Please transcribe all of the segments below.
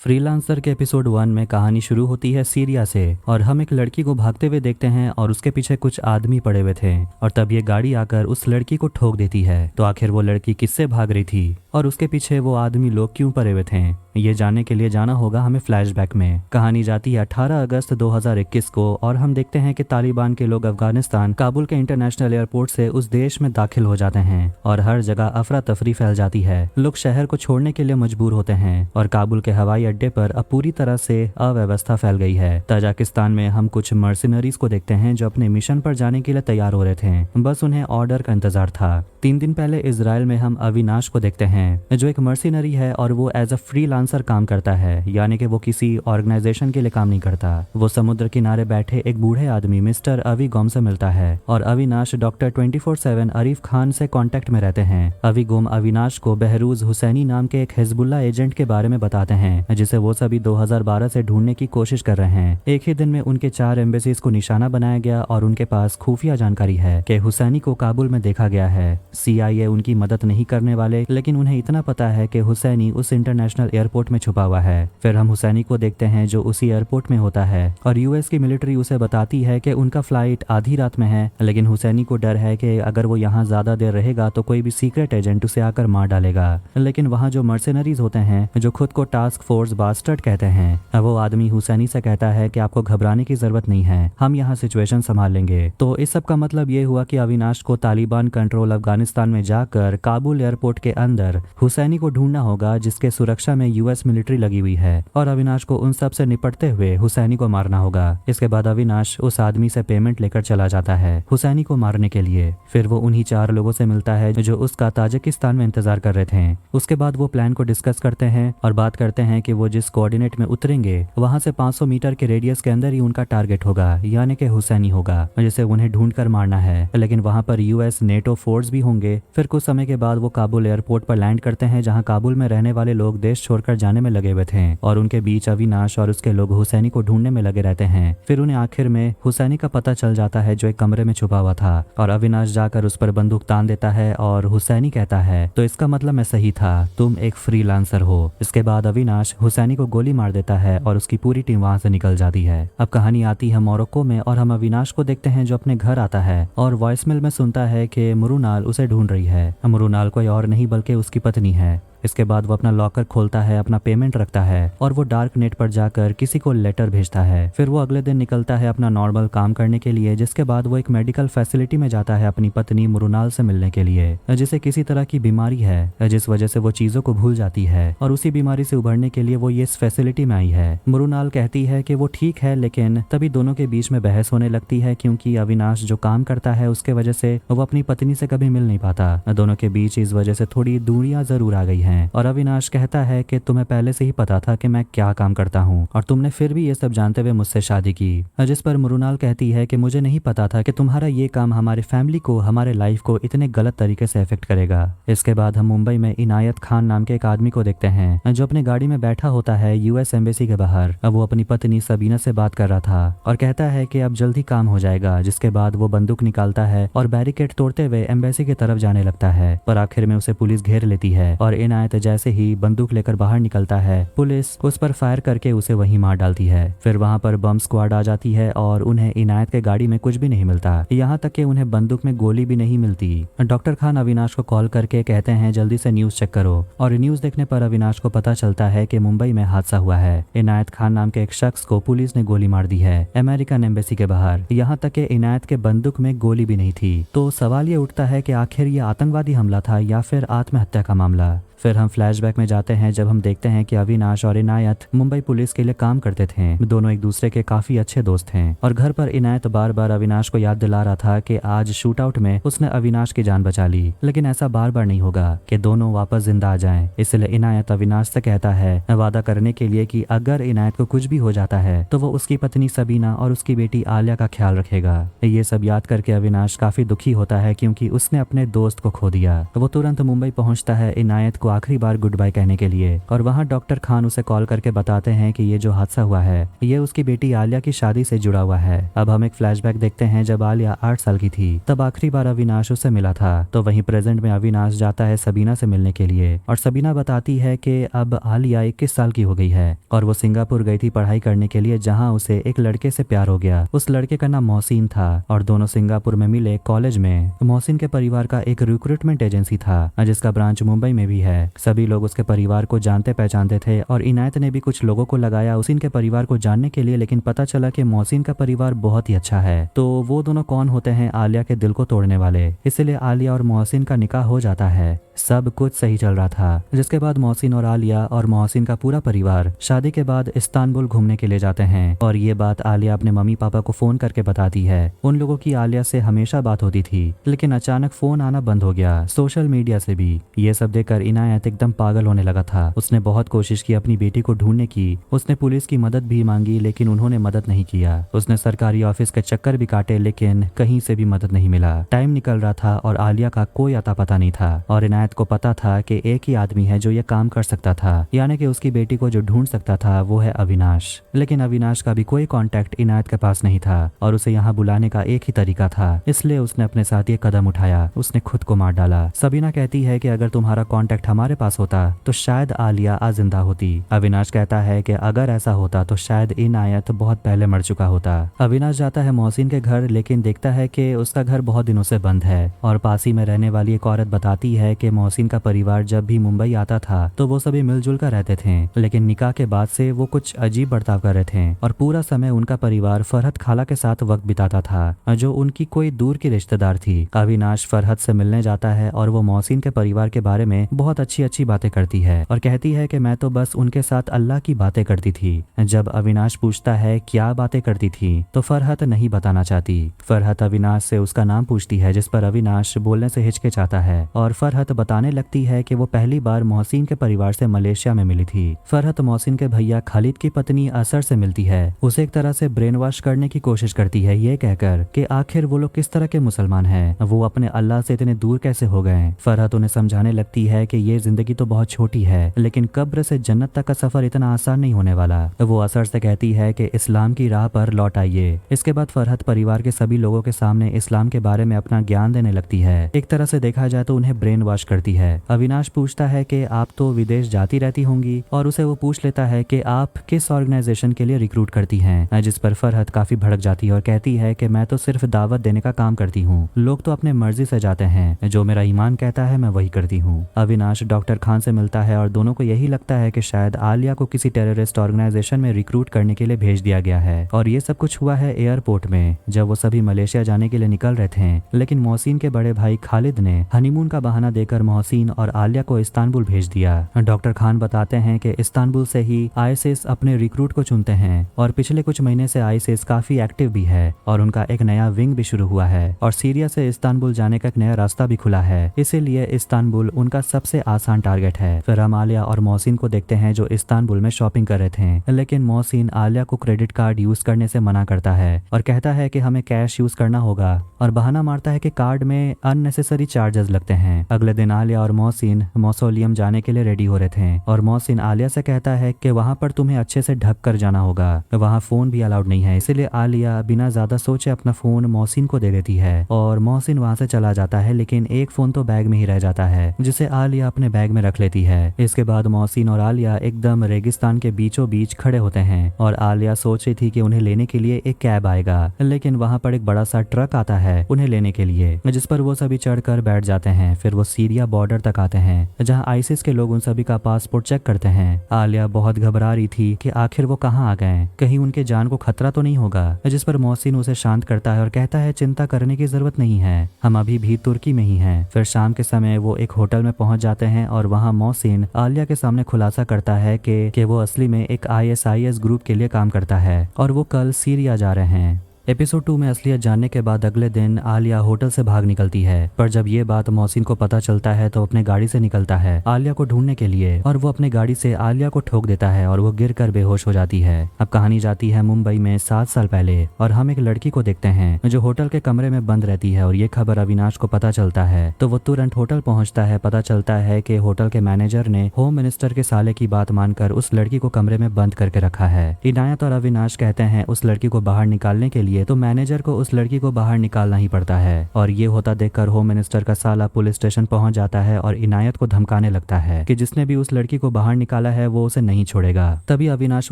Freelancer के episode 1 में कहानी शुरू होती है सीरिया से और हम एक लड़की को भागते हुए देखते हैं और उसके पीछे कुछ आदमी पड़े हुए थे और तब ये गाड़ी आकर उस लड़की को ठोक देती है। तो आखिर वो लड़की किससे भाग रही थी और उसके पीछे वो आदमी लोग क्यों पड़े हुए थे, ये जानने के लिए जाना होगा हमें फ्लैशबैक में। कहानी जाती है 18 अगस्त 2021 को और हम देखते हैं कि तालिबान के लोग अफगानिस्तान काबुल के इंटरनेशनल एयरपोर्ट से उस देश में दाखिल हो जाते हैं और हर जगह अफरा तफरी फैल जाती है। लोग शहर को छोड़ने के लिए मजबूर होते हैं और काबुल के हवाई अड्डे पर अब पूरी तरह से अव्यवस्था फैल गई है। ताजिकिस्तान में हम कुछ मर्सिनरीज को देखते हैं जो अपने मिशन पर जाने के लिए तैयार हो रहे थे, बस उन्हें ऑर्डर का इंतजार था। 3 दिन पहले इजराइल में हम अविनाश को देखते हैं जो एक मर्सिनरी है और वो एज अ फ्रीलांसर काम करता है, यानी कि वो किसी ऑर्गेनाइजेशन के लिए काम नहीं करता। वो समुद्र किनारे बैठे एक बूढ़े आदमी मिस्टर अवी गोम से मिलता है और अविनाश डॉक्टर 24/7 अरीफ खान से कांटेक्ट में रहते हैं। अवी गोम अविनाश को बहरूज हुसैनी नाम के एक हिजबुल्लाह एजेंट के बारे में बताते हैं जिसे वो सभी 2012 से ढूंढने की कोशिश कर रहे हैं। एक ही दिन में उनके 4 एम्बेसीज को निशाना बनाया गया और उनके पास खुफिया जानकारी है कि हुसैनी को काबुल में देखा गया है। CIA उनकी मदद नहीं करने वाले, लेकिन उन्हें इतना पता है कि हुसैनी उस इंटरनेशनल एयरपोर्ट में छुपा हुआ है। फिर हम हुसैनी को देखते हैं जो उसी एयरपोर्ट में होता है और US की मिलिट्री उसे बताती है कि उनका फ्लाइट आधी रात में है, लेकिन हुसैनी को डर है कि अगर वो यहाँ ज्यादा देर रहेगा तो कोई भी सीक्रेट एजेंट उसे आकर मार डालेगा। लेकिन वहाँ जो मर्सिनरीज होते हैं जो खुद को टास्क फोर्स बास्टर्ड कहते हैं, वो आदमी हुसैनी से कहता है कि आपको घबराने की जरूरत नहीं है, हम यहाँ सिचुएशन संभाल लेंगे। तो इस सब का मतलब ये हुआ कि अविनाश को तालिबान कंट्रोल अफगानिस्तान में जाकर काबुल एयरपोर्ट के अंदर हुसैनी को ढूंढना होगा जिसके सुरक्षा में US मिलिट्री लगी हुई है और अविनाश को उन सब से निपटते हुए हुसैनी को मारना होगा। इसके बाद अविनाश उस आदमी से पेमेंट लेकर चला जाता है हुसैनी को मारने के लिए। फिर वो उन्हीं 4 लोगों से मिलता है जो उसका ताजिकिस्तान में इंतजार कर रहे थे। उसके बाद वो प्लान को डिस्कस करते हैं और बात करते हैं कि वो जिस कोऑर्डिनेट में उतरेंगे वहां से 500 मीटर के रेडियस के अंदर ही उनका टारगेट होगा, यानी कि हुसैनी होगा जिसे उन्हें ढूंढ कर मारना है। लेकिन वहां पर US नेटो फोर्स भी होंगे। फिर कुछ समय के बाद वो काबुल एयरपोर्ट पर लैंड करते हैं जहां काबुल में रहने वाले लोग देश छोड़कर जाने में लगे हुए थे और उनके बीच अविनाश और उसके लोग हुसैनी को ढूंढने में लगे रहते हैं। फिर उन्हें आखिर में हुसैनी का पता चल जाता है जो एक कमरे में छुपा हुआ था और अविनाश जाकर उस पर बंदूक तान देता है और हुसैनी कहता है तो इसका मतलब मैं सही था, तुम एक फ्रीलांसर हो। इसके बाद अविनाश हुसैनी को गोली मार देता है और उसकी पूरी टीम वहां से निकल जाती है। अब कहानी आती है मोरक्को में और हम अविनाश को देखते हैं जो अपने घर आता है और वॉइसमेल में सुनता है कि मुरुनाल उसे ढूंढ रही है। मुरुनाल कोई और नहीं बल्कि उसकी पत्नी है। इसके बाद वो अपना लॉकर खोलता है, अपना पेमेंट रखता है और वो डार्क नेट पर जाकर किसी को लेटर भेजता है। फिर वो अगले दिन निकलता है अपना नॉर्मल काम करने के लिए, जिसके बाद वो एक मेडिकल फैसिलिटी में जाता है अपनी पत्नी मुरुनाल से मिलने के लिए, जिसे किसी तरह की बीमारी है जिस वजह से वो चीजों को भूल जाती है और उसी बीमारी से उभरने के लिए वो ये इस फैसिलिटी में आई है। मुरुनाल कहती है कि वो ठीक है, लेकिन तभी दोनों के बीच में बहस होने लगती है क्योंकि अविनाश जो काम करता है उसके वजह से वो अपनी पत्नी से कभी मिल नहीं पाता। दोनों के बीच इस वजह से थोड़ी दूरियां जरूर आ गई हैं और अविनाश कहता है कि तुम्हें पहले से ही पता था कि मैं क्या काम करता हूँ और तुमने फिर भी ये सब जानते हुए मुझसे शादी की। जिस पर मुरुनाल कहती है कि मुझे नहीं पता था कि तुम्हारा ये काम हमारे फैमिली को, हमारे लाइफ को इतने गलत तरीके से इफेक्ट करेगा। इसके बाद हम मुंबई में इनायत खान नाम के एक आदमी को देखते हैं जो अपने गाड़ी में बैठा होता है US एम्बेसी के बाहर। अब वो अपनी पत्नी सबीना से बात कर रहा था और कहता है कि अब जल्दी काम हो जाएगा। जिसके बाद वो बंदूक निकालता है और बैरिकेड तोड़ते हुए एम्बेसी की तरफ जाने लगता है, पर आखिर में उसे पुलिस घेर लेती है और इनायत जैसे ही बंदूक लेकर बाहर निकलता है पुलिस उस पर फायर करके उसे वहीं मार डालती है। फिर वहां पर बम स्क्वाड आ जाती है और उन्हें इनायत के गाड़ी में कुछ भी नहीं मिलता, यहाँ तक कि उन्हें बंदूक में गोली भी नहीं मिलती। डॉक्टर खान अविनाश को कॉल करके कहते हैं जल्दी से न्यूज चेक करो और न्यूज देखने पर अविनाश को पता चलता है कि मुंबई में हादसा हुआ है। इनायत खान नाम के एक शख्स को पुलिस ने गोली मार दी है अमेरिकन एम्बेसी के बाहर, यहाँ तक कि इनायत के बंदूक में गोली भी नहीं थी। तो सवाल ये उठता है कि आखिर ये आतंकवादी हमला था या फिर आत्महत्या का मामला। फिर हम फ्लैशबैक में जाते हैं जब हम देखते हैं कि अविनाश और इनायत मुंबई पुलिस के लिए काम करते थे। दोनों एक दूसरे के काफी अच्छे दोस्त हैं और घर पर इनायत बार बार अविनाश को याद दिला रहा था कि आज शूट आउट में उसने अविनाश की जान बचा ली, लेकिन ऐसा बार बार नहीं होगा कि दोनों वापस जिंदा आ जाएं। इसलिए इनायत अविनाश से कहता है वादा करने के लिए कि अगर इनायत को कुछ भी हो जाता है तो वो उसकी पत्नी सबीना और उसकी बेटी आलिया का ख्याल रखेगा। ये सब याद करके अविनाश काफी दुखी होता है क्योंकि उसने अपने दोस्त को खो दिया। वो तुरंत मुंबई पहुंचता है इनायत को आखिरी बार गुड बाय कहने के लिए। और वहाँ डॉक्टर खान उसे कॉल करके बताते हैं कि ये जो हादसा हुआ है ये उसकी बेटी आलिया की शादी से जुड़ा हुआ है। अब हम एक फ्लैशबैक देखते हैं जब आलिया 8 साल की थी, तब आखिरी बार अविनाश उससे मिला था। तो वहीं प्रेजेंट में अविनाश जाता है सबीना से मिलने के लिए और सबीना बताती है कि अब आलिया 21 साल की हो गई है और वो सिंगापुर गई थी पढ़ाई करने के लिए, जहाँ उसे एक लड़के से प्यार हो गया। उस लड़के का नाम मोहसिन था और दोनों सिंगापुर में मिले कॉलेज में। मोहसिन के परिवार का एक रिक्रूटमेंट एजेंसी था जिसका ब्रांच मुंबई में भी है। सभी लोग उसके परिवार को जानते पहचानते थे और इनायत ने भी कुछ लोगों को लगाया मोहसिन के परिवार को जानने के लिए, लेकिन पता चला कि मोहसिन का परिवार बहुत ही अच्छा है। तो वो दोनों कौन होते हैं? आलिया के दिल को तोड़ने वाले। इसलिए आलिया और मोहसिन का निकाह हो जाता है। सब कुछ सही चल रहा था, जिसके बाद मोहसिन और आलिया और मोहसिन का पूरा परिवार शादी के बाद इस्तांबुल घूमने के लिए जाते हैं। और ये बात आलिया अपने मम्मी पापा को फोन करके बताती है। उन लोगों की आलिया से हमेशा बात होती थी, लेकिन अचानक फोन आना बंद हो गया, सोशल मीडिया से भी। ये सब देखकर इनायत एकदम पागल होने लगा था। उसने बहुत कोशिश की अपनी बेटी को ढूंढने की, उसने पुलिस की मदद भी मांगी लेकिन उन्होंने मदद नहीं किया। उसने सरकारी ऑफिस के चक्कर भी काटे लेकिन कहीं से भी मदद नहीं मिला। टाइम निकल रहा था और आलिया का कोई अता पता नहीं था और इनायत को पता था कि एक ही आदमी है जो ये काम कर सकता था, यानी कि उसकी बेटी को जो ढूंढ सकता था वो है अविनाश। लेकिन अविनाश का भी कोई कांटेक्ट इनायत के पास नहीं था और उसे यहाँ बुलाने का एक ही तरीका था, इसलिए उसने अपने साथ ये कदम उठाया। उसने खुद को मार डाला। सबीना कहती है कि अगर तुम्हारा कांटेक्ट हमारे पास होता तो शायद आलिया आज जिंदा होती। अविनाश कहता है कि अगर ऐसा होता तो शायद इनायत बहुत पहले मर चुका होता। अविनाश जाता है मोहसिन के घर, लेकिन देखता है कि उसका घर बहुत दिनों से बंद है और पास ही में रहने वाली एक औरत बताती है कि मोहसिन का परिवार जब भी मुंबई आता था तो वो सभी मिलजुल कर रहते थे, लेकिन निकाह के बाद से वो कुछ अजीब बर्ताव कर रहे थे और पूरा समय उनका परिवार फरहत खाला के साथ वक्त बिताता था, जो उनकी कोई दूर की रिश्तेदार थी। अविनाश फरहत से मिलने जाता है और वो मोहसिन के परिवार के बारे में बहुत अच्छी अच्छी बातें करती है और कहती है कि मैं तो बस उनके साथ अल्लाह की बातें करती थी। जब अविनाश पूछता है क्या बातें करती थी तो फरहत नहीं बताना चाहती। फरहत अविनाश से उसका नाम पूछती है, जिस पर अविनाश बोलने से हिचकिचाता है और फरहत बताने लगती है कि वो पहली बार मोहसिन के परिवार से मलेशिया में मिली थी। फरहत मोहसिन के भैया खालिद की पत्नी असर से मिलती है, उसे एक तरह से ब्रेन वॉश करने की कोशिश करती है, ये कहकर कि आखिर वो लोग किस तरह के मुसलमान हैं, वो अपने अल्लाह से इतने दूर कैसे हो गए। फरहत उन्हें समझाने लगती है कि ये जिंदगी तो बहुत छोटी है, लेकिन कब्र से जन्नत तक का सफर इतना आसान नहीं होने वाला। वो असर से कहती है कि इस्लाम की राह पर लौट आइए। इसके बाद फरहत परिवार के सभी लोगों के सामने इस्लाम के बारे में अपना ज्ञान देने लगती है। एक तरह से देखा जाए तो उन्हें ब्रेन वॉश करती है। अविनाश पूछता है कि आप तो विदेश जाती रहती होंगी और उसे वो पूछ लेता है कि आप किस ऑर्गेनाइजेशन के लिए रिक्रूट करती हैं, जिस पर फरहत काफी भड़क जाती है और कहती है कि मैं तो सिर्फ दावत देने का काम करती हूँ, लोग तो अपने मर्जी से जाते हैं, जो मेरा ईमान कहता है मैं वही करती हूँ। अविनाश डॉक्टर खान से मिलता है और दोनों को यही लगता है कि शायद आलिया को किसी टेररिस्ट ऑर्गेनाइजेशन में रिक्रूट करने के लिए भेज दिया गया है और ये सब कुछ हुआ है एयरपोर्ट में जब वो सभी मलेशिया जाने के लिए निकल रहे थे। लेकिन मोहसिन के बड़े भाई खालिद ने हनीमून का बहाना देकर मोहसिन और आलिया को इस्तांबुल भेज दिया। डॉक्टर खान बताते हैं कि इस्तांबुल से ही आईएसआईएस अपने रिक्रूट को चुनते हैं और पिछले कुछ महीने से आईएसआईएस काफी एक्टिव भी है और उनका एक नया विंग भी शुरू हुआ है और सीरिया से इस्तांबुल जाने का एक नया रास्ता भी खुला है, इसीलिए इस्तांबुल उनका सबसे आसान टारगेट है। फिर हम आलिया और मोहसिन को देखते हैं जो इस्तांबुल में शॉपिंग कर रहे थे, लेकिन मोहसिन आलिया को क्रेडिट कार्ड यूज करने से मना करता है और कहता है कि हमें कैश यूज करना होगा और बहाना मारता है कि कार्ड में अननेसेसरी चार्जेस लगते हैं। अगले दिन आलिया और मोहसिन मौसोलियम जाने के लिए रेडी हो रहे थे और मोहसिन आलिया से कहता है कि वहाँ पर तुम्हें अच्छे से ढक कर जाना होगा, वहाँ फोन भी अलाउड नहीं है। इसीलिए आलिया बिना ज्यादा सोचे अपना फोन मोहसिन को दे देती है और मोहसिन वहाँ से चला जाता है, लेकिन एक फोन तो बैग में ही रह जाता है जिसे आलिया अपने बैग में रख लेती है। इसके बाद मोहसिन और आलिया एकदम रेगिस्तान के बीचों बीच खड़े होते हैं और आलिया सोच रही थी कि उन्हें लेने के लिए एक कैब आएगा, लेकिन वहाँ पर एक बड़ा सा ट्रक आता है उन्हें लेने के लिए, जिस पर वो सभी चढ़कर बैठ जाते हैं। फिर वो सीरिया बॉर्डर तक आते हैं जहाँ आईसिस के लोग उन सभी का पासपोर्ट चेक करते हैं। आलिया बहुत घबरा रही थी कि आखिर वो कहाँ आ गए, कहीं उनके जान को खतरा तो नहीं होगा, जिस पर मोहसिन उसे शांत करता है और कहता है चिंता करने की जरूरत नहीं है, हम अभी भी तुर्की में ही हैं। फिर शाम के समय वो एक होटल में पहुंच जाते हैं और वहाँ मोहसिन आलिया के सामने खुलासा करता है कि वो असली में एक आईएसआईएस ग्रुप के लिए काम करता है और वो कल सीरिया जा रहे हैं। एपिसोड 2 में असलियत जानने के बाद अगले दिन आलिया होटल से भाग निकलती है, पर जब ये बात मोहसिन को पता चलता है तो अपने गाड़ी से निकलता है आलिया को ढूंढने के लिए, और वो अपने गाड़ी से आलिया को ठोक देता है और वो गिरकर बेहोश हो जाती है। अब कहानी जाती है मुंबई में 7 साल पहले, और हम एक लड़की को देखते हैं जो होटल के कमरे में बंद रहती है, और ये खबर अविनाश को पता चलता है तो वो तुरंत होटल पहुंचता है। पता चलता है कि होटल के मैनेजर ने होम मिनिस्टर के साले की बात मानकर उस लड़की को कमरे में बंद करके रखा है। इनायत और अविनाश कहते हैं उस लड़की को बाहर निकालने के लिए, तो मैनेजर को उस लड़की को बाहर निकालना ही पड़ता है। और ये होता देखकर होम मिनिस्टर का साला पुलिस स्टेशन पहुंच जाता है और इनायत को धमकाने लगता है कि जिसने भी उस लड़की को बाहर निकाला है वो उसे नहीं छोड़ेगा। तभी अविनाश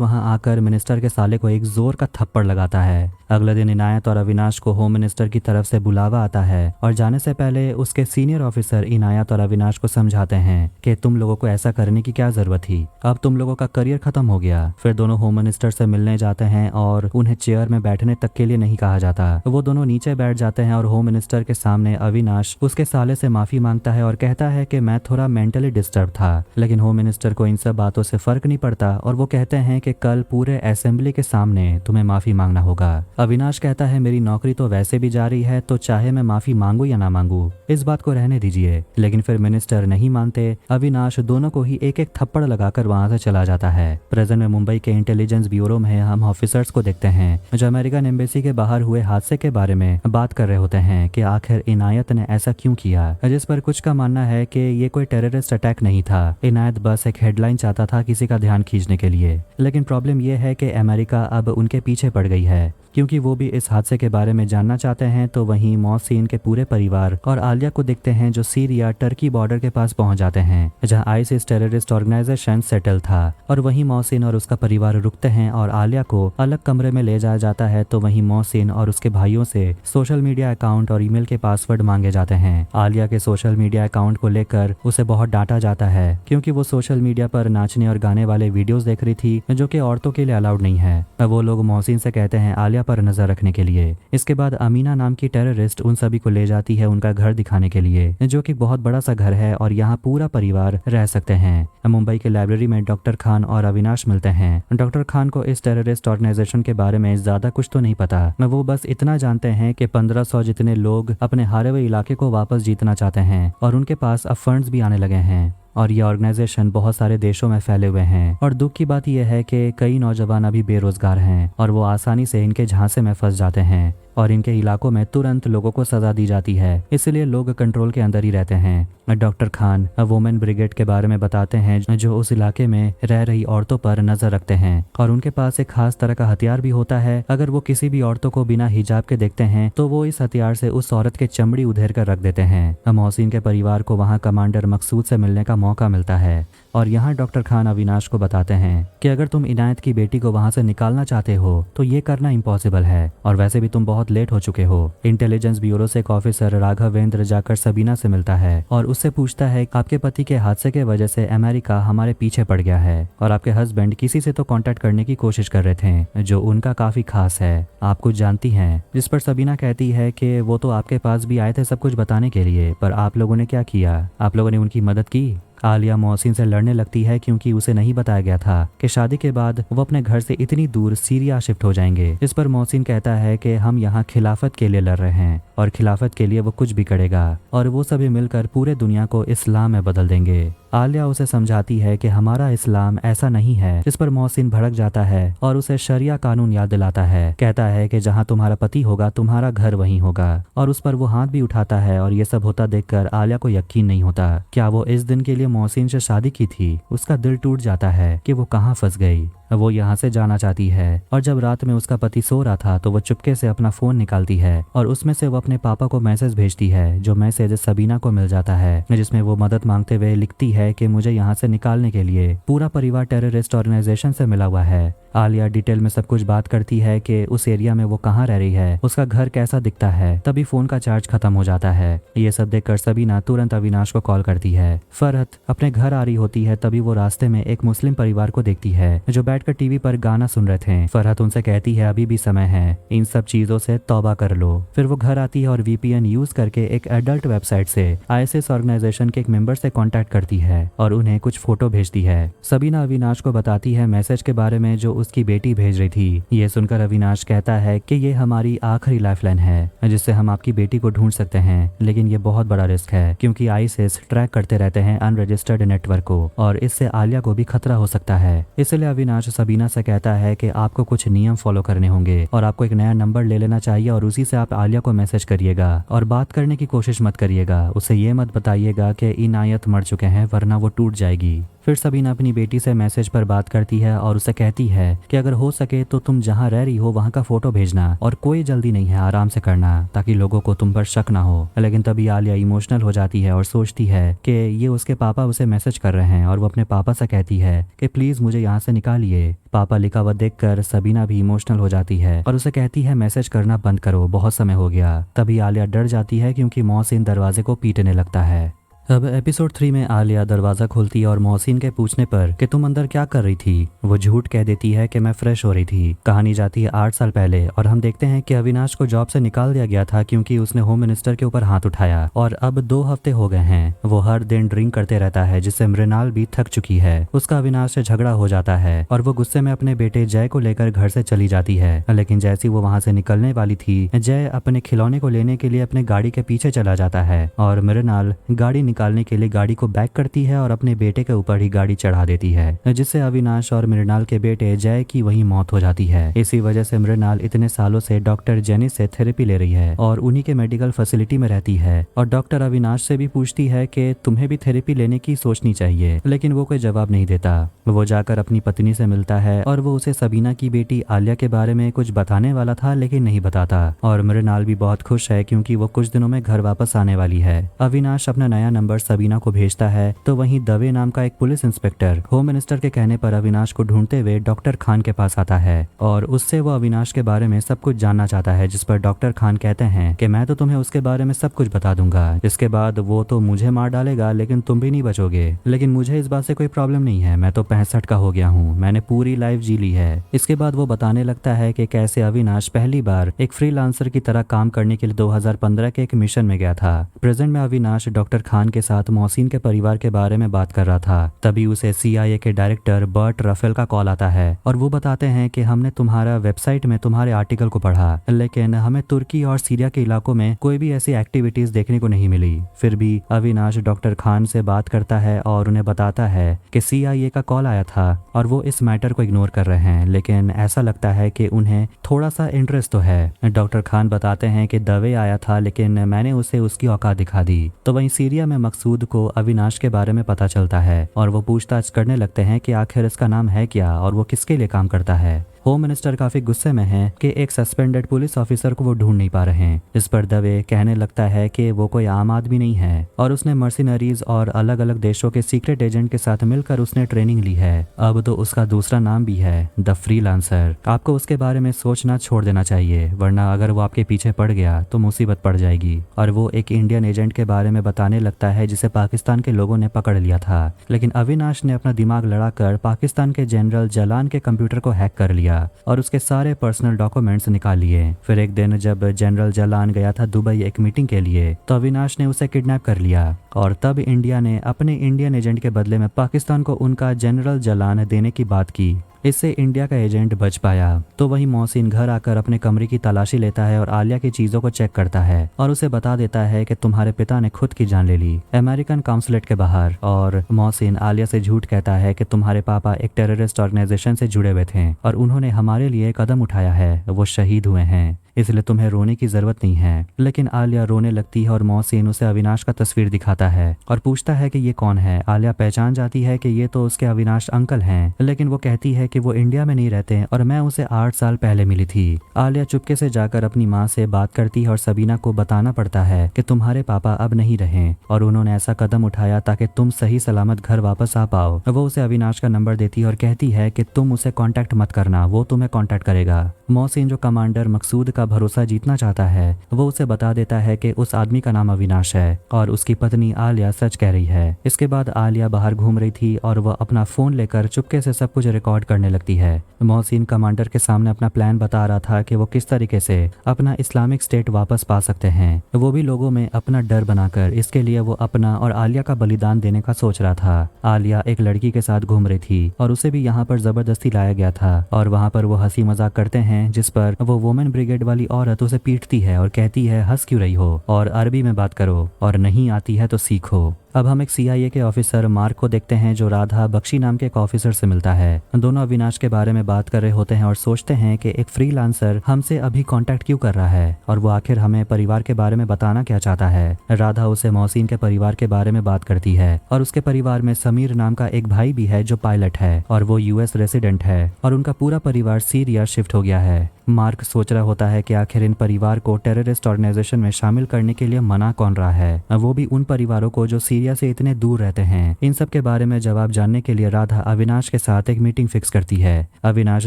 वहां आकर मिनिस्टर के साले को एक जोर का थप्पड़ लगाता है। अगले दिन इनायत और अविनाश को होम मिनिस्टर की तरफ से बुलावा आता है, और जाने से पहले उसके सीनियर ऑफिसर इनायत और अविनाश को समझाते हैं कि तुम लोगों को ऐसा करने की क्या जरूरत थी, अब तुम लोगों का करियर खत्म हो गया। फिर दोनों होम मिनिस्टर से मिलने जाते हैं और उन्हें चेयर में बैठने तक के लिए नहीं कहा जाता। वो दोनों नीचे बैठ जाते हैं और होम मिनिस्टर के सामने अविनाश उसके साले से माफी मांगता है और कहता है कि मैं थोड़ा मेंटली डिस्टर्ब था। लेकिन होम मिनिस्टर को इन सब बातों से फर्क नहीं पड़ता और वो कहते हैं कि कल पूरे असेंबली के सामने तुम्हें माफी मांगना होगा। अविनाश कहता है मेरी नौकरी तो वैसे भी जा रही है, तो चाहे मैं माफी मांगू या ना मांगू इस बात को रहने दीजिए। लेकिन फिर मिनिस्टर नहीं मानते। अविनाश दोनों को ही एक एक थप्पड़ लगाकर वहां से चला जाता है। प्रेजेंट में मुंबई के इंटेलिजेंस ब्यूरो में हम ऑफिसर्स को देखते हैं जो अमेरिकन एम्बेसी के बाहर हुए हादसे के बारे में बात कर रहे होते हैं कि आखिर इनायत ने ऐसा क्यों किया, जिस पर कुछ का मानना है कि ये कोई टेररिस्ट अटैक नहीं था। इनायत बस एक हेडलाइन चाहता था किसी का ध्यान खींचने के लिए। लेकिन प्रॉब्लम यह है कि अमेरिका अब उनके पीछे पड़ गई है, क्योंकि वो भी इस हादसे के बारे में जानना चाहते हैं। तो वहीं मोहसिन के पूरे परिवार और आलिया को देखते हैं जो सीरिया टर्की बॉर्डर के पास पहुंच जाते हैं जहां आईसिस टेररिस्ट ऑर्गेनाइजेशन सेटल था। और वहीं मोहसिन और उसका परिवार रुकते हैं और आलिया को अलग कमरे में ले जाया जाता है। तो वहीं मोहसिन और उसके भाइयों से सोशल मीडिया अकाउंट और ईमेल के पासवर्ड मांगे जाते हैं। आलिया के सोशल मीडिया अकाउंट को लेकर उसे बहुत डांटा जाता है, क्योंकि वो सोशल मीडिया पर नाचने और गाने वाले वीडियोस देख रही थी जो कि औरतों के लिए अलाउड नहीं है। वो लोग मोहसिन से कहते हैं आलिया पर नजर रखने के लिए। इसके बाद अमीना नाम की टेररिस्ट उन सभी को ले जाती है उनका घर दिखाने के लिए, जो कि बहुत बड़ा सा घर है और यहाँ पूरा परिवार रह सकते हैं। मुंबई के लाइब्रेरी में डॉक्टर खान और अविनाश मिलते हैं। डॉक्टर खान को इस टेररिस्ट ऑर्गेनाइजेशन के बारे में ज्यादा कुछ तो नहीं पता। वो बस इतना जानते हैं कि 1500 जितने लोग अपने हारे हुए इलाके को वापस जीतना चाहते हैं और उनके पास अब फंड्स भी आने लगे हैं और ये ऑर्गेनाइजेशन बहुत सारे देशों में फैले हुए हैं। और दुख की बात यह है कि कई नौजवान अभी बेरोजगार हैं और वो आसानी से इनके झांसे में फंस जाते हैं और इनके इलाकों में तुरंत लोगों को सजा दी जाती है, इसलिए लोग कंट्रोल के अंदर ही रहते हैं। डॉक्टर खान वुमेन ब्रिगेड के बारे में बताते हैं जो उस इलाके में रह रही औरतों पर नजर रखते हैं और उनके पास एक खास तरह का हथियार भी होता है। अगर वो किसी भी औरतों को बिना हिजाब के देखते हैं तो वो इस हथियार से उस औरत के चमड़ी उधेड़ कर रख देते हैं। मोहसिन के परिवार को वहाँ कमांडर मकसूद से मिलने का मौका मिलता है और यहाँ डॉक्टर खान अविनाश को बताते हैं कि अगर तुम इनायत की बेटी को वहाँ से निकालना चाहते हो तो ये करना इम्पॉसिबल है और वैसे भी तुम बहुत लेट हो चुके हो। इंटेलिजेंस ब्यूरो से एक ऑफिसर राघवेंद्र जाकर सबीना से मिलता है और उससे पूछता है आपके पति के हादसे के वजह से अमेरिका हमारे पीछे पड़ गया है और आपके हस्बैंड किसी से तो कांटेक्ट करने की कोशिश कर रहे थे जो उनका काफी खास है, आप कुछ जानती हैं। जिस पर सबीना कहती है कि वो तो आपके पास भी आए थे सब कुछ बताने के लिए, पर आप लोगों ने क्या किया, आप लोगों ने उनकी मदद की। आलिया मोहसिन से लड़ने लगती है क्योंकि उसे नहीं बताया गया था कि शादी के बाद वो अपने घर से इतनी दूर सीरिया शिफ्ट हो जाएंगे। इस पर मोहसिन कहता है कि हम यहाँ खिलाफत के लिए लड़ रहे हैं और खिलाफत के लिए वो कुछ भी करेगा और वो सभी मिलकर पूरे दुनिया को इस्लाम में बदल देंगे। आलिया उसे समझाती है कि हमारा इस्लाम ऐसा नहीं है। जिस पर मोहसिन भड़क जाता है और उसे शरिया कानून याद दिलाता है। कहता है कि जहाँ तुम्हारा पति होगा तुम्हारा घर वहीं होगा और उस पर वो हाथ भी उठाता है और ये सब होता देखकर आलिया को यकीन नहीं होता। क्या वो इस दिन के लिए मोहसिन से शादी की थी? उसका दिल टूट जाता है कि वो कहाँ फंस गई। वो यहाँ से जाना चाहती है और जब रात में उसका पति सो रहा था तो वो चुपके से अपना फोन निकालती है और उसमें से वो अपने पापा को मैसेज भेजती है जो मैसेज सबीना को मिल जाता है जिसमें वो मदद मांगते हुए लिखती है कि मुझे यहाँ से निकालने के लिए पूरा परिवार टेररिस्ट ऑर्गेनाइजेशन से मिला हुआ है। आलिया डिटेल में सब कुछ बात करती है कि उस एरिया में वो कहाँ रह रही है, उसका घर कैसा दिखता है। तभी फोन का चार्ज खत्म हो जाता है। ये सब देखकर सबीना तुरंत अविनाश को कॉल करती है। फरहत अपने घर आ रही होती है तभी वो रास्ते में एक मुस्लिम परिवार को देखती है जो बैठकर टीवी पर गाना सुन रहे थे। फरहत उनसे कहती है अभी भी समय है, इन सब चीजों से तौबा कर लो। फिर वो घर आती है और VPN यूज करके एक एडल्ट वेबसाइट से ISIS ऑर्गेनाइजेशन के एक मेंबर से कांटेक्ट करती है और उन्हें कुछ फोटो भेजती है। सबीना अविनाश को बताती है मैसेज के बारे में जो उसकी बेटी भेज रही थी। ये सुनकर अविनाश कहता है कि ये हमारी आखिरी लाइफलाइन है जिससे हम आपकी बेटी को ढूंढ सकते हैं, लेकिन ये बहुत बड़ा रिस्क है क्योंकि आईएसआई ट्रैक करते रहते हैं अनरजिस्टर्ड नेटवर्क को और इससे आलिया को भी खतरा हो सकता है। इसलिए अविनाश सबीना से कहता है कि आपको कुछ नियम फॉलो करने होंगे और आपको एक नया नंबर ले लेना चाहिए और उसी से आप आलिया को मैसेज करिएगा और बात करने की कोशिश मत करिएगा। उसे ये मत बताइएगा कि इनायत मर चुके हैं वरना वो टूट जाएगी। फिर सबीना अपनी बेटी से मैसेज पर बात करती है और उसे कहती है कि अगर हो सके तो तुम जहाँ रह रही हो वहाँ का फोटो भेजना और कोई जल्दी नहीं है, आराम से करना ताकि लोगों को तुम पर शक ना हो। लेकिन तभी आलिया इमोशनल हो जाती है और सोचती है कि ये उसके पापा उसे मैसेज कर रहे हैं और वो अपने पापा से कहती है कि प्लीज मुझे यहाँ से निकालिए। पापा लिखा हुआ देखकर सबीना भी इमोशनल हो जाती है और उसे कहती है मैसेज करना बंद करो, बहुत समय हो गया। तभी आलिया डर जाती है क्योंकि मोहसिन दरवाजे को पीटने लगता है। अब एपिसोड 3 में आलिया दरवाजा खोलती है और मोहसिन के पूछने पर कि तुम अंदर क्या कर रही थी, वो झूठ कह देती है कि मैं फ्रेश हो रही थी। कहानी जाती है 8 साल पहले और हम देखते हैं कि अविनाश को जॉब से निकाल दिया गया था क्योंकि उसने होम मिनिस्टर के ऊपर हाथ उठाया और अब 2 हफ्ते हो गए हैं। वो हर दिन ड्रिंक करते रहता है जिससे मृणाल भी थक चुकी है। उसका अविनाश से झगड़ा हो जाता है और वो गुस्से में अपने बेटे जय को लेकर घर से चली जाती है। लेकिन जैसी वो वहाँ से निकलने वाली थी, जय अपने खिलौने को लेने के लिए अपने गाड़ी के पीछे चला जाता है और मृणाल गाड़ी निकालने के लिए गाड़ी को बैक करती है और अपने बेटे के ऊपर ही गाड़ी चढ़ा देती है, जिससे अविनाश और मृणाल के बेटे जय की वही मौत हो जाती है। इसी वजह से मृणाल इतने सालों से डॉक्टर जेनी से थेरेपी ले रही है और उन्हीं के मेडिकल फैसिलिटी में रहती है और डॉक्टर अविनाश से भी पूछती है कि तुम्हें भी थेरेपी लेने की सोचनी चाहिए, लेकिन वो कोई जवाब नहीं देता। वो जाकर अपनी पत्नी से मिलता है और वो उसे सबीना की बेटी आलिया के बारे में कुछ बताने वाला था लेकिन नहीं बताता और मृणाल भी बहुत खुश है क्योंकि वो कुछ दिनों में घर वापस आने वाली है। अविनाश अपना नया नंबर सबीना को भेजता है तो वहीं दवे नाम का एक पुलिस इंस्पेक्टर होम मिनिस्टर के कहने पर अविनाश को ढूंढते हुए डॉक्टर खान के पास आता है और उससे वो अविनाश के बारे में सब कुछ जानना चाहता है, जिस पर डॉक्टर खान कहते हैं कि मैं तो तुम्हें उसके बारे में सब कुछ बता दूंगा, इसके बाद वो तो मुझे मार डालेगा लेकिन तुम भी नहीं बचोगे। लेकिन मुझे इस बात से कोई प्रॉब्लम नहीं है, मैं तो 65 का हो गया हूँ, मैंने पूरी लाइफ जी ली है। इसके बाद वो बताने लगता है कि कैसे अविनाश पहली बार एक फ्रीलांसर की तरह काम करने के लिए 2015 के एक मिशन में गया था। प्रेजेंट में अविनाश डॉक्टर खान के साथ मोहसिन के परिवार के बारे में बात कर रहा था। तभी उसे CIA के डायरेक्टर बर्ट रफेल का कॉल आता है और वो बताते हैं कि हमने तुम्हारा वेबसाइट में तुम्हारे आर्टिकल को पढ़ा, लेकिन हमें तुर्की और सीरिया के इलाकों में कोई भी ऐसी एक्टिविटीज देखने को नहीं मिली। फिर भी अविनाश डॉक्टर खान से बात करता है और उन्हें बताता है कि CIA का कॉल आया था और वो इस मैटर को इग्नोर कर रहे हैं, लेकिन ऐसा लगता है कि उन्हें थोड़ा सा इंटरेस्ट तो है। डॉक्टर खान बताते हैं कि दवे आया था लेकिन मैंने उसे उसकी औकात दिखा दी। तो वहीं सीरिया में मकसूद को अविनाश के बारे में पता चलता है और वो पूछताछ करने लगते हैं कि आखिर इसका नाम है क्या और वो किसके लिए काम करता है। होम मिनिस्टर काफी गुस्से में है कि एक सस्पेंडेड पुलिस ऑफिसर को वो ढूंढ नहीं पा रहे हैं। इस पर दवे कहने लगता है कि वो कोई आम आदमी नहीं है और उसने मर्सिनरीज और अलग अलग देशों के सीक्रेट एजेंट के साथ मिलकर उसने ट्रेनिंग ली है। अब तो उसका दूसरा नाम भी है द फ्रीलांसर। आपको उसके बारे में सोचना छोड़ देना चाहिए, वरना अगर वो आपके पीछे पड़ गया तो मुसीबत पड़ जाएगी। और वो एक इंडियन एजेंट के बारे में बताने लगता है जिसे पाकिस्तान के लोगों ने पकड़ लिया था, लेकिन अविनाश ने अपना दिमाग लड़ाकर पाकिस्तान के जनरल जलान के कंप्यूटर को हैक कर लिया और उसके सारे पर्सनल डॉक्यूमेंट्स निकाल लिए। फिर एक दिन जब जनरल जलान गया था दुबई एक मीटिंग के लिए तो अविनाश ने उसे किडनैप कर लिया और तब इंडिया ने अपने इंडियन एजेंट के बदले में पाकिस्तान को उनका जनरल जलान देने की बात की। इससे इंडिया का एजेंट बच पाया। तो वही मोहसिन घर आकर अपने कमरे की तलाशी लेता है और आलिया की चीजों को चेक करता है और उसे बता देता है कि तुम्हारे पिता ने खुद की जान ले ली अमेरिकन काउंसलेट के बाहर। और मोहसिन आलिया से झूठ कहता है कि तुम्हारे पापा एक टेररिस्ट ऑर्गेनाइजेशन से जुड़े हुए थे और उन्होंने हमारे लिए कदम उठाया है, वो शहीद हुए हैं, इसलिए तुम्हें रोने की जरूरत नहीं है। लेकिन आलिया रोने लगती है और मोहसिन उसे अविनाश का तस्वीर दिखाता है और पूछता है कि ये कौन है। आलिया पहचान जाती है कि ये तो उसके अविनाश अंकल हैं, लेकिन वो कहती है कि वो इंडिया में नहीं रहते और मैं उसे 8 साल पहले मिली थी। आलिया चुपके से जाकर अपनी माँ से बात करती है और सबीना को बताना पड़ता है कि तुम्हारे पापा अब नहीं रहे और उन्होंने ऐसा कदम उठाया ताकि तुम सही सलामत घर वापस आ पाओ। वो उसे अविनाश का नंबर देती है और कहती है कि तुम उसे कांटेक्ट मत करना, वो तुम्हें कांटेक्ट करेगा। मोहसिन जो कमांडर मकसूद का भरोसा जीतना चाहता है वो उसे बता देता है कि उस आदमी का नाम अविनाश है और उसकी पत्नी आलिया सच कह रही है। इसके बाद आलिया बाहर घूम रही थी और वह अपना फोन लेकर चुपके से सब कुछ रिकॉर्ड करने लगती है। मोहसिन कमांडर के सामने अपना प्लान बता रहा था कि वो किस तरीके से अपना इस्लामिक स्टेट वापस पा सकते हैं, वो भी लोगों में अपना डर बनाकर। इसके लिए वो अपना और आलिया का बलिदान देने का सोच रहा था। आलिया एक लड़की के साथ घूम रही थी और उसे भी यहाँ पर जबरदस्ती लाया गया था और वहाँ पर वो हंसी मजाक करते हैं, जिस पर वो वुमेन ब्रिगेड वाली औरत उसे पीटती है और कहती है हंस क्यों रही हो और अरबी में बात करो और नहीं आती है तो सीखो। अब हम एक CIA के ऑफिसर मार्क को देखते हैं जो राधा बख्शी नाम के एक ऑफिसर से मिलता है। दोनों अविनाश के बारे में बात कर रहे होते हैं और सोचते हैं कि एक फ्रीलांसर हमसे अभी कांटेक्ट क्यों कर रहा है और वो आखिर हमें परिवार के बारे में बताना क्या चाहता है। राधा उसे मोहसिन के परिवार के बारे में बात करती है और उसके परिवार में समीर नाम का एक भाई भी है जो पायलट है और वो US रेसिडेंट है और उनका पूरा परिवार सीरिया शिफ्ट हो गया है। मार्क सोच रहा होता है कि आखिर इन परिवार को टेररिस्ट ऑर्गेनाइजेशन में शामिल करने के लिए मना कौन रहा है, वो भी उन परिवारों को जो सीरिया से इतने दूर रहते हैं। इन सब के बारे में जवाब जानने के लिए राधा अविनाश के साथ एक मीटिंग फिक्स करती है। अविनाश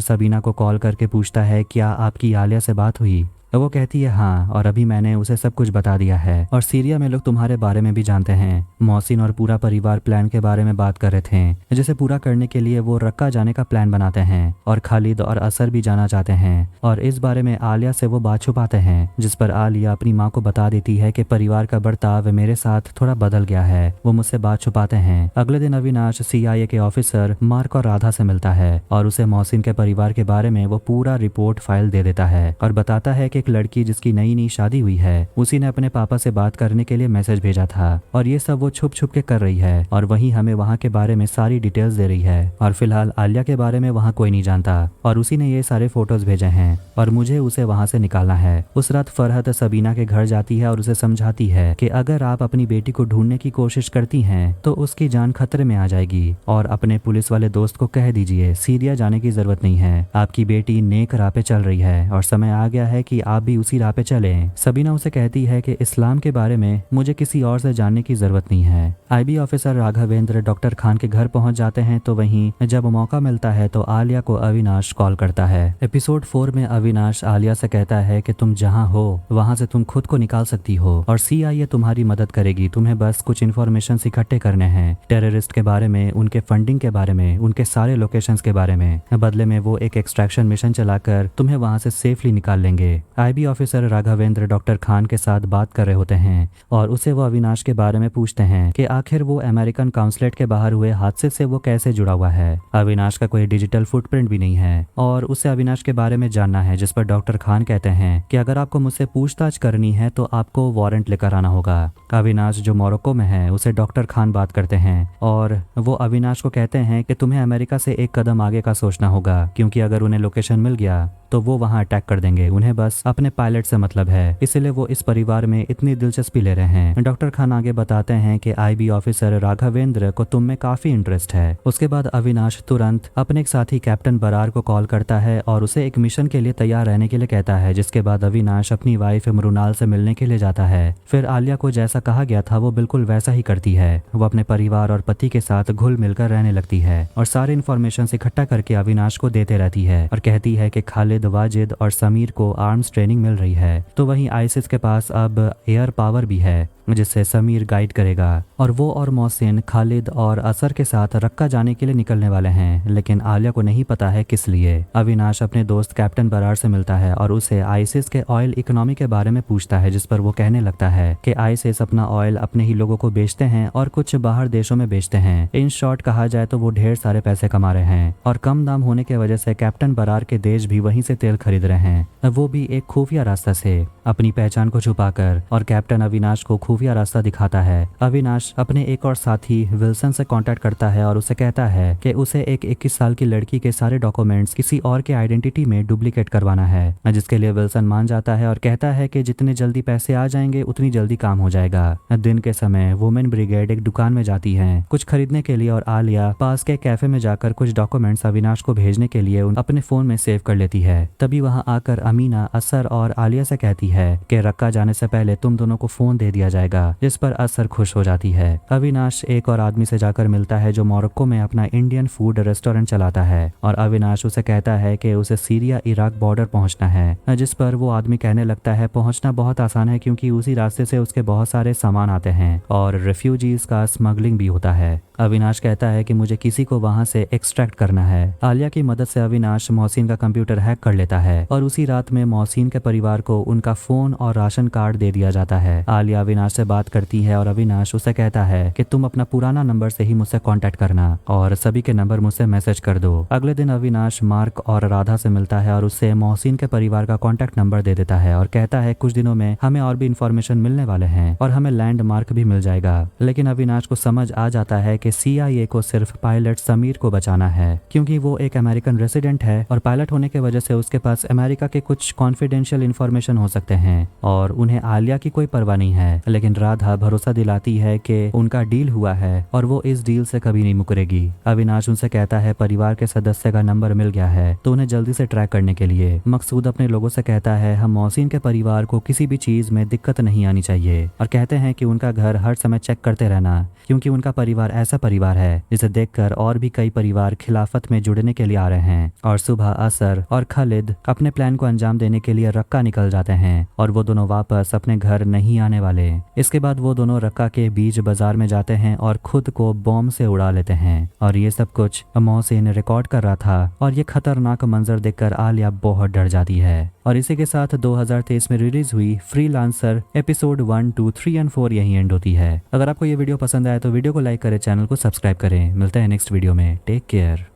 सबीना को कॉल करके पूछता है क्या आपकी आलिया से बात हुई। वो कहती है हाँ और अभी मैंने उसे सब कुछ बता दिया है और सीरिया में लोग तुम्हारे बारे में भी जानते हैं। मोहसिन और पूरा परिवार प्लान के बारे में बात कर रहे थे जिसे पूरा करने के लिए वो रक्का जाने का प्लान बनाते हैं और खालिद और असर भी जाना चाहते हैं और इस बारे में आलिया से वो बात छुपाते हैं, जिस पर आलिया अपनी माँ को बता देती है कि परिवार का बर्ताव मेरे साथ थोड़ा बदल गया है। वो मुझसे बात छुपाते हैं। अगले दिन अविनाश CIA के ऑफिसर मार्क और राधा से मिलता है और उसे मोहसिन के परिवार के बारे में वो पूरा रिपोर्ट फाइल दे देता है और बताता है कि एक लड़की जिसकी नई नई शादी हुई है उसी ने अपने पापा से बात करने के लिए मैसेज भेजा था और ये सब वो छुप छुप के कर रही है और वही हमें वहाँ के बारे में सारी डिटेल्स दे रही है और फिलहाल आलिया के बारे में वहाँ कोई नहीं जानता और उसी ने ये सारे फोटोज भेजे हैं और मुझे उसे वहाँ से निकालना है। उस रात फरहत सबीना के घर जाती है और उसे समझाती है कि अगर आप अपनी बेटी को ढूंढने की कोशिश करती हैं तो उसकी जान खतरे में आ जाएगी और अपने पुलिस वाले दोस्त को कह दीजिए सीरिया जाने की जरूरत नहीं है, आपकी बेटी नेक राह पे चल रही है और समय आ गया है कि आप भी उसी राह पे चलें। सबीना उसे कहती है कि इस्लाम के बारे में मुझे किसी और से जानने की जरूरत नहीं है। IB officer Raghavendra doctor Khan के घर पहुंच जाते हैं तो वहीं जब मौका मिलता है तो आलिया को अविनाश कॉल करता है। एपिसोड 4 में अविनाश आलिया से कहता है कि तुम जहां हो वहां से तुम खुद को निकाल सकती हो और CIA तुम्हारी मदद करेगी, तुम्हें बस कुछ इन्फॉर्मेशन इकट्ठे करने हैं टेररिस्ट के बारे में, उनके फंडिंग के बारे में, उनके सारे लोकेशंस के बारे में। बदले में वो एक एक्सट्रैक्शन मिशन चलाकर तुम्हें वहां से सेफली निकाल लेंगे। IB officer Raghavendra doctor Khan के साथ बात कर रहे होते हैं और उसे वो अविनाश के बारे में पूछते हैं कि आखिर वो अमेरिकन काउंसलेट के बाहर हुए हादसे से वो कैसे जुड़ा हुआ है। अविनाश का कोई डिजिटल फुटप्रिंट भी नहीं है और उसे अविनाश के बारे में जानना है, जिस पर डॉक्टर खान कहते हैं कि अगर आपको मुझसे पूछताछ करनी है तो आपको वारंट लेकर आना होगा। अविनाश जो मोरक्को में है उसे डॉक्टर खान बात करते हैं और वो अविनाश को कहते हैं कि तुम्हें अमेरिका से एक कदम आगे का सोचना होगा, क्योंकि अगर उन्हें लोकेशन मिल गया तो वो वहां अटैक कर देंगे, उन्हें बस अपने पायलट से मतलब है, इसलिए वो इस परिवार में इतनी दिलचस्पी ले रहे हैं। डॉक्टर खान आगे बताते हैं कि IB ऑफिसर राघवेंद्र को तुम में काफी इंटरेस्ट है। उसके बाद अविनाश तुरंत अपने एक साथी कैप्टन बरार को कॉल करता है और उसे एक मिशन के लिए तैयार रहने के लिए कहता है, जिसके बाद अविनाश अपनी वाइफ मृणाल से मिलने के लिए जाता है। फिर आलिया को जैसा कहा गया था वो बिल्कुल वैसा ही करती है। वो अपने परिवार और पति के साथ घुल मिलकर रहने लगती है और सारे इन्फॉर्मेशन इकट्ठा करके अविनाश को देते रहती है और कहती है कि खालिद, वाजिद और समीर को आर्म्स ट्रेनिंग मिल रही है तो वहीं आईसिस के पास अब एयर पावर भी है जिससे समीर गाइड करेगा और वो और मोहसिन खालिद और असर के साथ रक्का जाने के लिए निकलने वाले हैं, लेकिन आलिया को नहीं पता है किस लिए। अविनाश अपने दोस्त कैप्टन बरार से मिलता है और उसे आईसिस के ऑयल इकोनॉमी के बारे में पूछता है, जिस पर वो कहने लगता है कि आईसिस अपना ऑयल अपने ही लोगों को बेचते हैं और कुछ बाहर देशों में बेचते हैं। इन शॉर्ट कहा जाए तो वो ढेर सारे पैसे कमा रहे हैं और कम दाम होने की वजह से कैप्टन बरार के देश भी वहीं से तेल खरीद रहे हैं, वो भी एक खुफिया रास्ता से अपनी पहचान को छुपाकर। और कैप्टन अविनाश को खुफिया रास्ता दिखाता है। अविनाश अपने एक और साथी विल्सन से कांटेक्ट करता है और उसे कहता है कि उसे एक 21 साल की लड़की के सारे डॉक्यूमेंट्स किसी और के आइडेंटिटी में डुप्लीकेट करवाना है, जिसके लिए विल्सन मान जाता है और कहता है कि जितने जल्दी पैसे आ जाएंगे उतनी जल्दी काम हो जाएगा। दिन के समय वुमेन ब्रिगेड एक दुकान में जाती है कुछ खरीदने के लिए और आलिया पास के कैफे में जाकर कुछ डॉक्यूमेंट्स अविनाश को भेजने के लिए अपने फोन में सेव कर लेती है। तभी वहाँ आकर अमीना असर और आलिया से कहती है कि रक्का जाने से पहले तुम दोनों को फोन दे दिया जाएगा, जिस पर असर खुश हो जाती है। अविनाश एक और आदमी से जाकर मिलता है जो मोरक्को में अपना इंडियन फूड रेस्टोरेंट चलाता है और अविनाश उसे कहता है कि उसे सीरिया इराक बॉर्डर पहुंचना है, जिस पर वो आदमी कहने लगता है पहुंचना बहुत आसान है क्योंकि उसी रास्ते से उसके बहुत सारे सामान आते हैं और रेफ्यूजीज का स्मगलिंग भी होता है। अविनाश कहता है कि मुझे किसी को वहां से एक्सट्रैक्ट करना है। आलिया की मदद से अविनाश मोहसिन का कंप्यूटर हैक कर लेता है और उसी रात में मोहसिन के परिवार को उनका फोन और राशन कार्ड दे दिया जाता है। आलिया अविनाश से बात करती है और अविनाश उसे कहता है कि तुम अपना पुराना नंबर से ही मुझसे कांटेक्ट करना और सभी के नंबर मुझसे मैसेज कर दो। अगले दिन अविनाश मार्क और राधा से मिलता है और उससे मोहसिन के परिवार का कांटेक्ट नंबर दे देता है और कहता है कुछ दिनों में हमें और भी इंफॉर्मेशन मिलने वाले हैं और हमें लैंडमार्क भी मिल जाएगा। लेकिन अविनाश को समझ आ जाता है कि CIA को सिर्फ पायलट समीर को बचाना है क्योंकि वो एक अमेरिकन रेसिडेंट है और पायलट होने की वजह से उसके पास अमेरिका के कुछ कॉन्फिडेंशियल इंफॉर्मेशन हो सकते हैं और उन्हें आलिया की कोई परवाह नहीं है। लेकिन राधा भरोसा दिलाती है कि उनका डील हुआ है और वो इस डील से कभी नहीं मुकरेगी। अविनाश उनसे कहता है परिवार के सदस्य का नंबर मिल गया है तो उन्हें जल्दी से ट्रैक करने के लिए। मकसूद अपने लोगों से कहता है हम मोहसिन के परिवार को किसी भी चीज में दिक्कत नहीं आनी चाहिए और कहते हैं कि उनका घर हर समय चेक करते रहना क्योंकि उनका परिवार ऐसा परिवार है जिसे देखकर और भी कई परिवार खिलाफत में जुड़ने के लिए आ रहे हैं। और सुबह असर और खालिद अपने प्लान को अंजाम देने के लिए रक्का निकल जाते हैं और वो दोनों वापस अपने घर नहीं आने वाले। इसके बाद वो दोनों रक्का के बीच बाजार में जाते हैं और खुद को बॉम्ब से उड़ा लेते हैं और ये सब कुछ मोहसिन रिकॉर्ड कर रहा था और ये खतरनाक मंजर देखकर आलिया बहुत डर जाती है। और इसी के साथ 2023 में रिलीज हुई फ्रीलांसर एपिसोड 1, 2, 3 और 4 यही एंड होती है। अगर आपको ये वीडियो पसंद आया तो वीडियो को लाइक करें, चैनल को सब्सक्राइब करें। मिलते हैं नेक्स्ट वीडियो में। Take care.